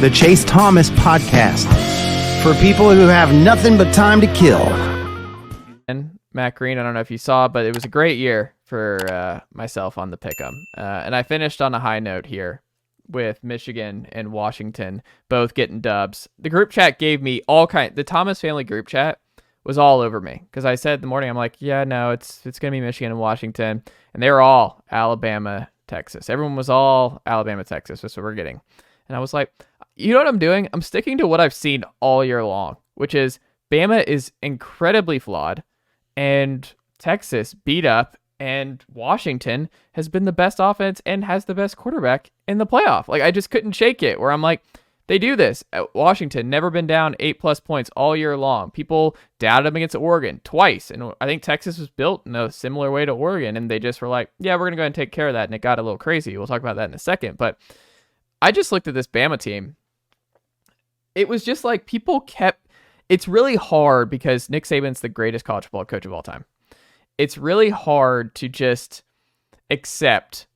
the Chase Thomas Podcast, for people who have nothing but time to kill. And Matt Green, I don't know if you saw, but it was a great year for myself on the pick'em. And I finished on a high note here with Michigan and Washington both getting dubs. The group chat gave me the Thomas family group chat was all over me because I said in the morning, I'm like, yeah, no, it's going to be Michigan and Washington. And they were all Alabama, Texas. Everyone was all Alabama, Texas. That's what we're getting. And I was like, you know what I'm doing? I'm sticking to what I've seen all year long, which is Bama is incredibly flawed and Texas beat up, and Washington has been the best offense and has the best quarterback in the playoff. Like, I just couldn't shake it where I'm like, they do this. Washington never been down 8+ points all year long. People doubted them against Oregon twice. And I think Texas was built in a similar way to Oregon. And they just were like, yeah, we're going to go ahead and take care of that. And it got a little crazy. We'll talk about that in a second. But I just looked at this Bama team. It was just like it's really hard because Nick Saban's the greatest college football coach of all time. It's really hard to just accept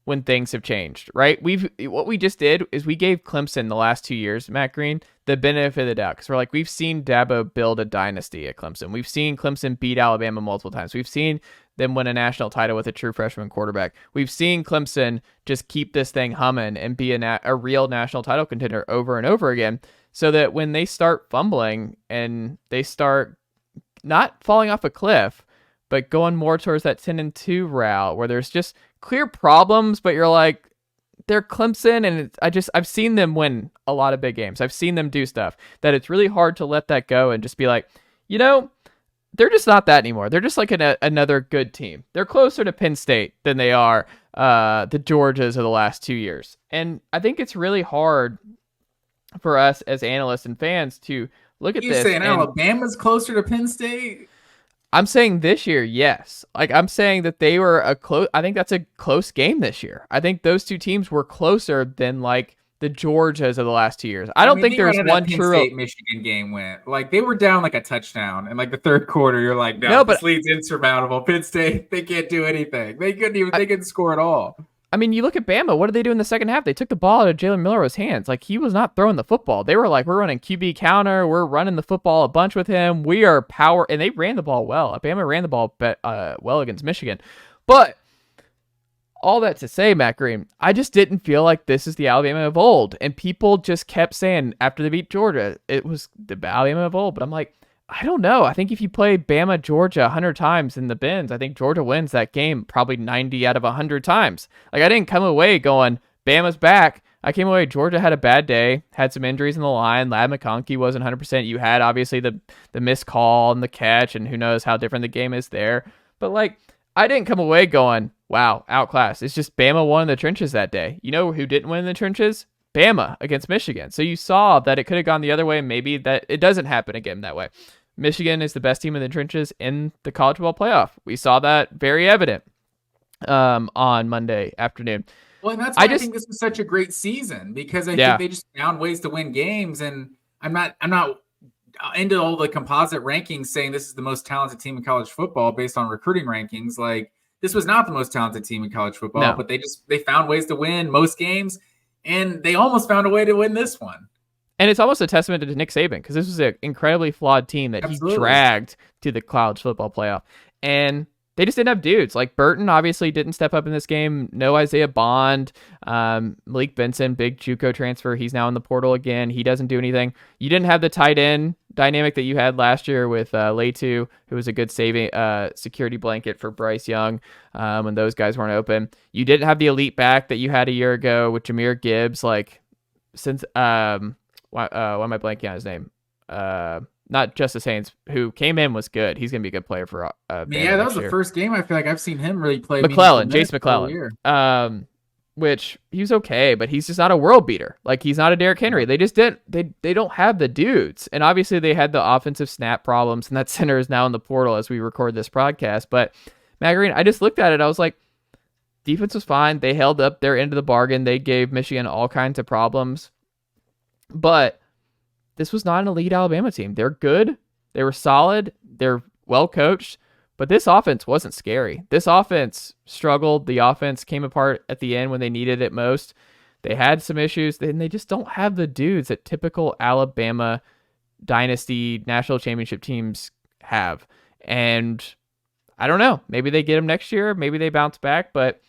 when things have changed, right? What we just did is we gave Clemson the last 2 years, Matt Green, the benefit of the doubt. Because we're like, we've seen Dabo build a dynasty at Clemson. We've seen Clemson beat Alabama multiple times. We've seen them win a national title with a true freshman quarterback. We've seen Clemson just keep this thing humming and be a real national title contender over and over again. So that when they start fumbling and they start not falling off a cliff, but going more towards that 10-2 route where there's just clear problems, but you're like, they're Clemson, and I've seen them win a lot of big games. I've seen them do stuff that it's really hard to let that go and just be like, you know, they're just not that anymore. They're just like another good team. They're closer to Penn State than they are the Georgias of the last 2 years. And I think it's really hard for us as analysts and fans to look at this. You're saying Alabama's closer to Penn State? I'm saying this year, yes. Like, I'm saying that they were I think that's a close game this year. I think those two teams were closer than like the Georgias of the last 2 years. I don't think there's one true. Penn State Michigan game went like they were down like a touchdown in like the third quarter. You're like, no, this lead's insurmountable. Penn State, they can't do anything. They couldn't score at all. I mean, you look at Bama, what did they do in the second half? They took the ball out of Jalen Milroe's hands. Like, he was not throwing the football. They were like, we're running QB counter. We're running the football a bunch with him. We are power. And they ran the ball well. Bama ran the ball well against Michigan. But all that to say, Matt Green, I just didn't feel like this is the Alabama of old. And people just kept saying after they beat Georgia, it was the Alabama of old. But I'm like, I don't know. I think if you play Bama, Georgia 100 times in the bins, I think Georgia wins that game probably 90 out of 100 times. Like, I didn't come away going, Bama's back. I came away, Georgia had a bad day, had some injuries in the line. Ladd McConkey wasn't 100%. You had, obviously, the missed call and the catch, and who knows how different the game is there. But, like, I didn't come away going, wow, outclassed. It's just Bama won in the trenches that day. You know who didn't win in the trenches? Bama against Michigan. So you saw that it could have gone the other way, and maybe that it doesn't happen again that way. Michigan is the best team in the trenches in the college football playoff. We saw that very evident on Monday afternoon. Well, and that's why I think this was such a great season because I think they just found ways to win games. And I'm not into all the composite rankings saying this is the most talented team in college football based on recruiting rankings. Like, this was not the most talented team in college football, but they found ways to win most games, and they almost found a way to win this one. And it's almost a testament to Nick Saban because this was an incredibly flawed team that he dragged to the college football playoff. And they just didn't have dudes. Like, Burton obviously didn't step up in this game. No Isaiah Bond. Malik Benson, big JUCO transfer. He's now in the portal again. He doesn't do anything. You didn't have the tight end dynamic that you had last year with Leitu, who was a good saving security blanket for Bryce Young when those guys weren't open. You didn't have the elite back that you had a year ago with Jahmyr Gibbs. Like, since... why am I blanking on his name? Not Justice Haynes, who came in, was good. He's going to be a good player for that was the first game I feel like I've seen him really play. Jace McClellan. Which he was okay, but he's just not a world beater. Like, he's not a Derrick Henry. They just didn't. They don't have the dudes. And obviously they had the offensive snap problems, and that center is now in the portal as we record this podcast. But Matt Green, I just looked at it. I was like, defense was fine. They held up their end of the bargain. They gave Michigan all kinds of problems. But this was not an elite Alabama team. They're good. They were solid. They're well coached. But this offense wasn't scary. This offense struggled. The offense came apart at the end when they needed it most. They had some issues, and they just don't have the dudes that typical Alabama dynasty national championship teams have. And I don't know. Maybe they get them next year. Maybe they bounce back. But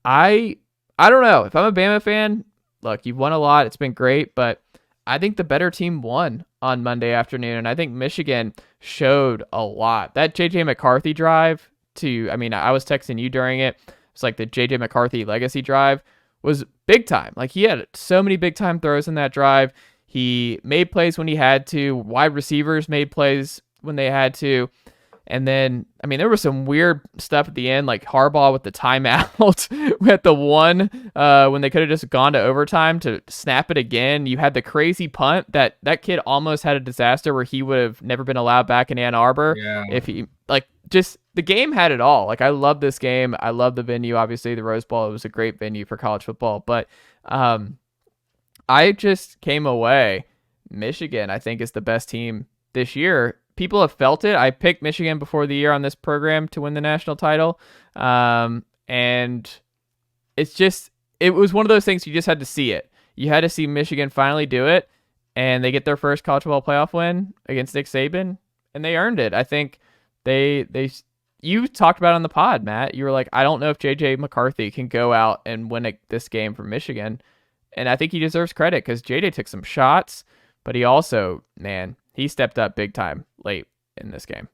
I don't know. If I'm a Bama fan, look, you've won a lot. It's been great. But I think the better team won on Monday afternoon. And I think Michigan showed a lot. That J.J. McCarthy drive I was texting you during it. It's like the J.J. McCarthy legacy drive was big time. Like, he had so many big time throws in that drive. He made plays when he had to. Wide receivers made plays when they had to. And then, there was some weird stuff at the end, like Harbaugh with the timeout at the one when they could have just gone to overtime to snap it again. You had the crazy punt that kid almost had a disaster where he would have never been allowed back in Ann Arbor. Yeah. If he, just the game had it all. I love this game. I love the venue. Obviously, the Rose Bowl, it was a great venue for college football. But I just came away. Michigan, I think, is the best team this year. People have felt it. I picked Michigan before the year on this program to win the national title. And it was one of those things you just had to see it. You had to see Michigan finally do it, and they get their first college football playoff win against Nick Saban, and they earned it. I think you talked about it on the pod, Matt. You were like, I don't know if J.J. McCarthy can go out and win this game for Michigan. And I think he deserves credit because J.J. took some shots, but he also, he stepped up big time late in this game.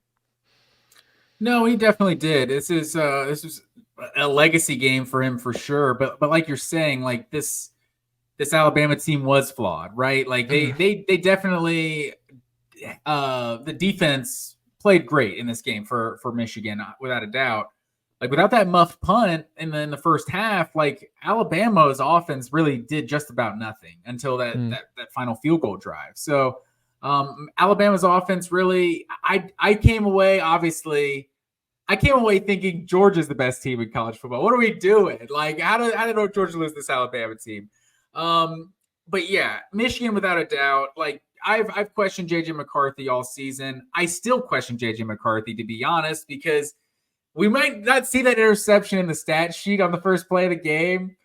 No, he definitely did. This was a legacy game for him for sure. But like you're saying, like this Alabama team was flawed, right? Like they definitely the defense played great in this game for Michigan, without a doubt. Like, without that muffed punt in the first half, like, Alabama's offense really did just about nothing until that final field goal drive. So Alabama's offense really, I came away thinking Georgia's the best team in college football. What are we doing? Like, how did Georgia lose this Alabama team? But yeah, Michigan, without a doubt. Like, I've questioned J.J. McCarthy all season. I still question J.J. McCarthy, to be honest, because we might not see that interception in the stat sheet on the first play of the game,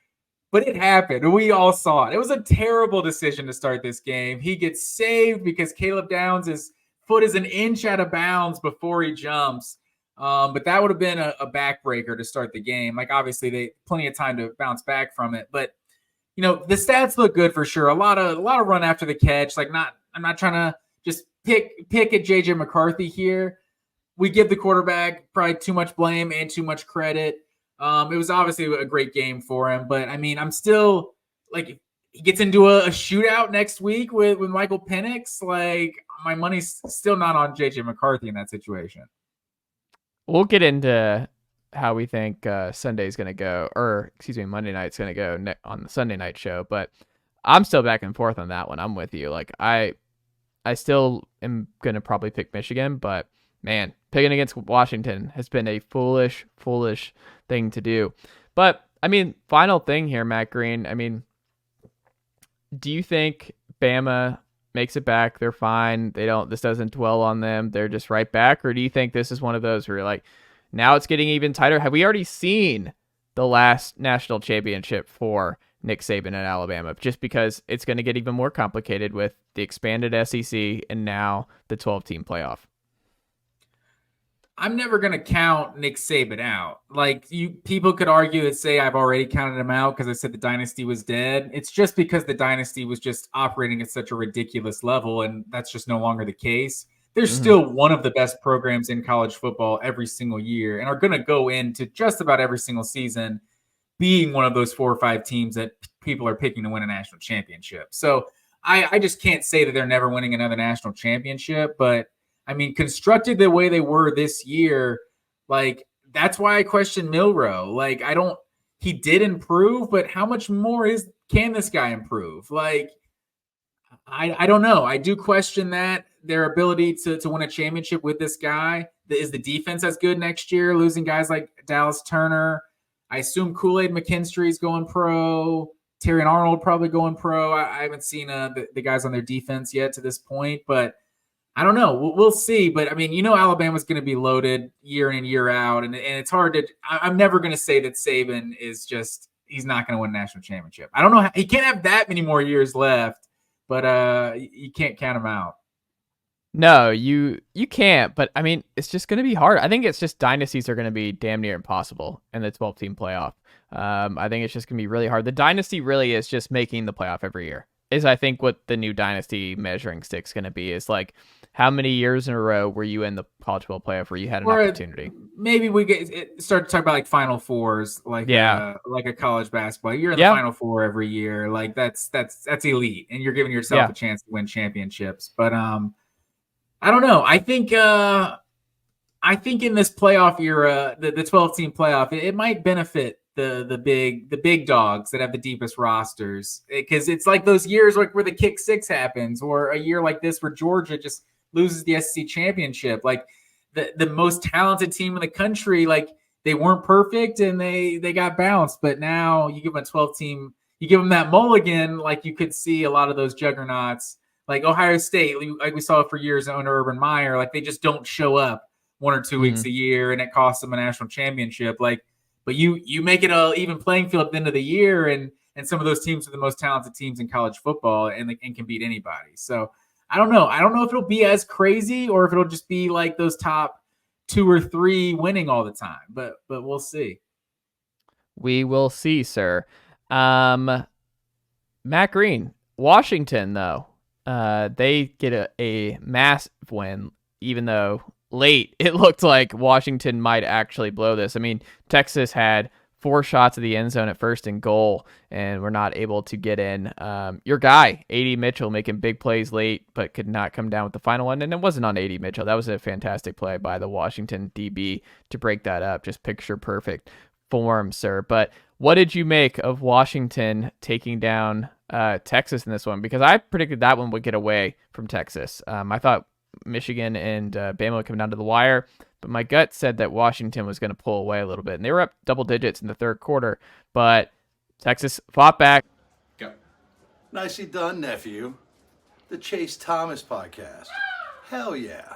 but it happened. We all saw it. It was a terrible decision to start this game. He gets saved because Caleb Downs' foot is an inch out of bounds before he jumps. But that would have been a backbreaker to start the game. Like, obviously, they plenty of time to bounce back from it. But, the stats look good for sure. A lot of run after the catch. Like, I'm not trying to just pick at J.J. McCarthy here. We give the quarterback probably too much blame and too much credit. It was obviously a great game for him, but I'm still like, he gets into a shootout next week with Michael Penix. Like, my money's still not on JJ McCarthy in that situation. We'll get into how we think Sunday's going to go, or Monday night's going to go on the Sunday night show, but I'm still back and forth on that one. I'm with you. Like, I still am going to probably pick Michigan, but man, picking against Washington has been a foolish thing to do. But, final thing here, Matt Green. Do you think Bama makes it back? They're fine. This doesn't dwell on them. They're just right back. Or do you think this is one of those where you're like, now it's getting even tighter? Have we already seen the last national championship for Nick Saban at Alabama? Just because it's going to get even more complicated with the expanded SEC and now the 12-team playoff. I'm never going to count Nick Saban out. Like, people could argue and say I've already counted him out because I said the dynasty was dead. It's just because the dynasty was just operating at such a ridiculous level, and that's just no longer the case. There's still one of the best programs in college football every single year, and are going to go into just about every single season being one of those 4 or 5 teams that people are picking to win a national championship. So I just can't say that they're never winning another national championship, but constructed the way they were this year, like, that's why I question Milroe. Like, he did improve, but how much more can this guy improve? Like, I don't know. I do question their ability to win a championship with this guy. Is the defense as good next year, losing guys like Dallas Turner? I assume Kool-Aid McKinstry's going pro. Terry and Arnold probably going pro. I haven't seen the guys on their defense yet to this point, but I don't know. We'll see. But, Alabama's going to be loaded year in and year out. And it's hard to – I'm never going to say that Saban is just he's not going to win a national championship. I don't know. He can't have that many more years left, but you can't count him out. No, you can't. But I mean, it's just going to be hard. I think it's just dynasties are going to be damn near impossible in the 12-team playoff. I think it's just going to be really hard. The dynasty really is just making the playoff every year. Is I think what the new dynasty measuring stick's going to be is like how many years in a row were you in the college football playoff where you had an opportunity? Maybe we start to talk about like Final Fours, like a college basketball. You're in the Final Four every year, like that's elite, and you're giving yourself a chance to win championships. But I don't know. I think in this playoff era, the 12-team playoff, it might benefit the big dogs that have the deepest rosters, because it's like those years like where the kick six happens, or a year like this where Georgia just loses the SEC championship. Like the most talented team in the country, like they weren't perfect and they got bounced, but now you give them a 12-team, you give them that mulligan, like you could see a lot of those juggernauts. Like Ohio State, like we saw for years under Urban Meyer, like they just don't show up 1 or 2 weeks a year, and it costs them a national championship. Like, but you make it a even playing field at the end of the year, and some of those teams are the most talented teams in college football, and can beat anybody. So I don't know. I don't know if it'll be as crazy or if it'll just be like those top 2 or 3 winning all the time. But we'll see. We will see, sir. Matt Green, Washington though. They get a massive win, even though late it looked like Washington might actually blow this. I mean, Texas had 4 shots at the end zone at first and goal, and were not able to get in. Your guy, A.D. Mitchell, making big plays late, but could not come down with the final one. And it wasn't on A.D. Mitchell. That was a fantastic play by the Washington DB to break that up. Just picture perfect form, sir. But what did you make of Washington taking down Texas in this one? Because I predicted that one would get away from Texas. I thought Michigan and Bama would come down to the wire, but my gut said that Washington was going to pull away a little bit, and they were up double digits in the third quarter, but Texas fought back. Go. Nicely done, nephew. The Chase Thomas podcast. Hell yeah.